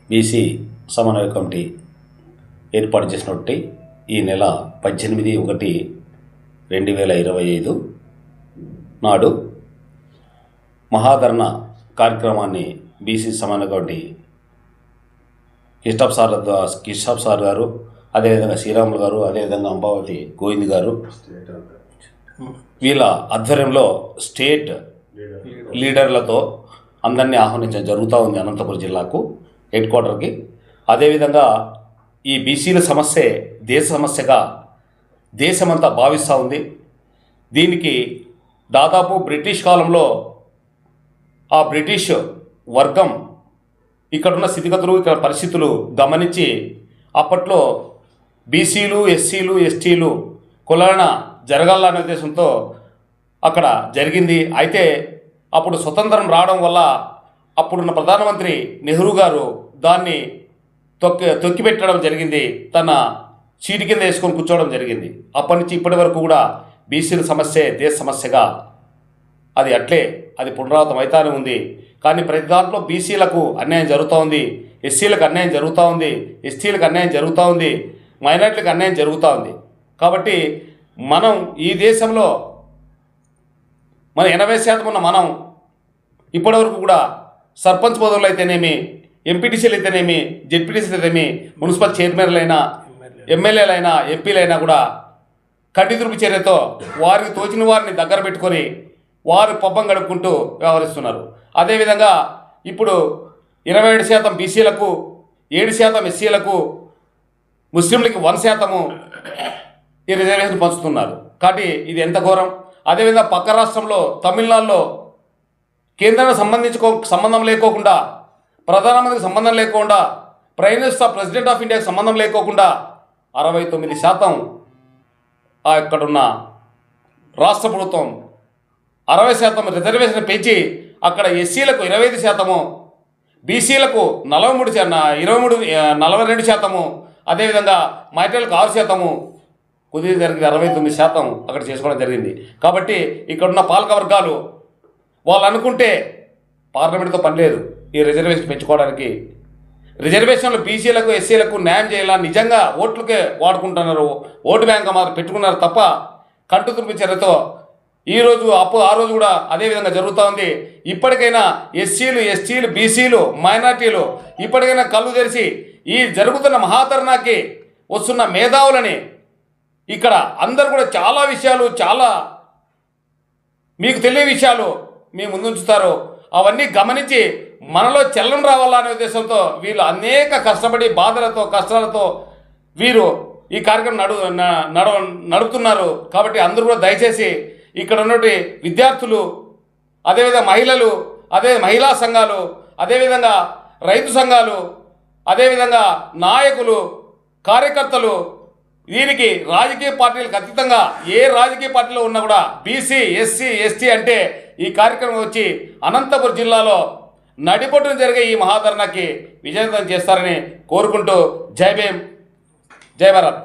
BC సమన్వయ committee ఏర్పాటు చేసినటువంటి ఈ నెల 18/1/2025 నాడు మహాధరణ కార్యక్రమాన్ని బీసీ సమన్వయ కమిటీ కిషాబ్ సార్ గారు, అదేవిధంగా శ్రీరాములు గారు, అదేవిధంగా అంబావతి గోవింద్ గారు వీళ్ళ ఆధ్వర్యంలో స్టేట్ లీడర్లతో అందరినీ ఆహ్వానించడం జరుగుతూ ఉంది అనంతపురం జిల్లాకు హెడ్ క్వార్టర్కి. అదేవిధంగా ఈ బీసీల సమస్యే దేశ సమస్యగా దేశమంతా భావిస్తూ ఉంది. దీనికి దాదాపు బ్రిటిష్ కాలంలో ఆ బ్రిటిష్ వర్గం ఇక్కడున్న స్థితిగతులు, ఇక్కడ పరిస్థితులు గమనించి అప్పట్లో బీసీలు, ఎస్సీలు, ఎస్టీలు కులాలన జరగాలనే ఉద్దేశంతో అక్కడ జరిగింది. అయితే అప్పుడు స్వతంత్రం రావడం వల్ల అప్పుడున్న ప్రధానమంత్రి నెహ్రూ గారు దాన్ని తొక్కిపెట్టడం జరిగింది, తన చీటి కింద వేసుకొని కూర్చోవడం జరిగింది. అప్పటి నుంచి ఇప్పటి వరకు కూడా బీసీల సమస్యే దేశ సమస్యగా అది పునరావృతం అవుతానే ఉంది. కానీ ప్రతి దాంట్లో బీసీలకు అన్యాయం జరుగుతూ ఉంది, ఎస్సీలకు అన్యాయం జరుగుతూ ఉంది, ఎస్టీలకు అన్యాయం జరుగుతూ ఉంది, మైనార్టీలకు అన్యాయం జరుగుతూ ఉంది. కాబట్టి మనం ఈ దేశంలో 80% ఉన్న మనం ఇప్పటివరకు కూడా సర్పంచ్ పదవులు అయితేనేమి, ఎంపీటీసీలు అయితేనేమి, జెడ్పీటీసీలు అయితేనేమి, మున్సిపల్ చైర్మన్లైనా, ఎమ్మెల్యేలైనా, ఎంపీలైనా కూడా కంటితురుపు చర్యతో వారికి తోచిన వారిని దగ్గర పెట్టుకొని వారు పబ్బం గడుపుకుంటూ వ్యవహరిస్తున్నారు. అదేవిధంగా ఇప్పుడు 27% బీసీలకు, 7% ఎస్సీలకు, ముస్లింలకి 1% ఈ రిజర్వేషన్ పంచుతున్నారు. కాబట్టి ఇది ఎంత ఘోరం. అదేవిధంగా పక్క రాష్ట్రంలో తమిళనాడులో కేంద్రానికి సంబంధం లేకోకుండా, ప్రధానమంత్రికి సంబంధం లేకుండా, ప్రైమ్ మినిస్టర్ ప్రెసిడెంట్ ఆఫ్ ఇండియాకి సంబంధం లేకోకుండా 69% ఇక్కడున్న రాష్ట్ర ప్రభుత్వం 60% రిజర్వేషన్ పెంచి అక్కడ ఎస్సీలకు 25%, బీసీలకు 42%, అదేవిధంగా మైనారిటీలకు 6%, కుదిరి జరిగింది 69% అక్కడ చేసుకోవడం జరిగింది. కాబట్టి ఇక్కడున్న పాలక వర్గాలు వాళ్ళు అనుకుంటే పార్లమెంట్తో పని లేదు ఈ రిజర్వేషన్ పెంచుకోవడానికి. రిజర్వేషన్లు బీసీలకు, ఎస్సీలకు న్యాయం చేయాలని నిజంగా ఓట్లకే వాడుకుంటున్నారు, ఓటు బ్యాంక్ మాత్రం పెట్టుకున్నారు తప్ప కంటు తుర్పు చర్యతో ఈరోజు ఆ రోజు కూడా అదేవిధంగా జరుగుతూ ఉంది. ఇప్పటికైనా ఎస్సీలు, ఎస్టీలు, బీసీలు, మైనార్టీలు ఇప్పటికైనా కళ్ళు తెరిచి ఈ జరుగుతున్న మహాధరణకి వస్తున్న మేధావులని ఇక్కడ అందరు కూడా చాలా విషయాలు, చాలా మీకు తెలియ విషయాలు మీ ముందుంచుతారు. అవన్నీ గమనించి మనలో చలనం రావాలా అనే ఉద్దేశంతో వీళ్ళు అనేక కష్టపడి కష్టాలతో వీరు ఈ కార్యక్రమం నడుపుతున్నారు. కాబట్టి అందరూ కూడా దయచేసి ఇక్కడ ఉన్నటువంటి విద్యార్థులు, అదేవిధంగా మహిళలు, మహిళా సంఘాలు, అదేవిధంగా రైతు సంఘాలు, అదేవిధంగా నాయకులు, కార్యకర్తలు, దీనికి రాజకీయ పార్టీలకు అతీతంగా ఏ రాజకీయ పార్టీలో ఉన్నా కూడా బీసీ, ఎస్సీ, ఎస్టీ అంటే ఈ కార్యక్రమం వచ్చి అనంతపురం జిల్లాలో నడిపొట్టున జరిగే ఈ మహాధరణకి విజయవంతం చేస్తారని కోరుకుంటూ జై భీమ్, జై భారత్.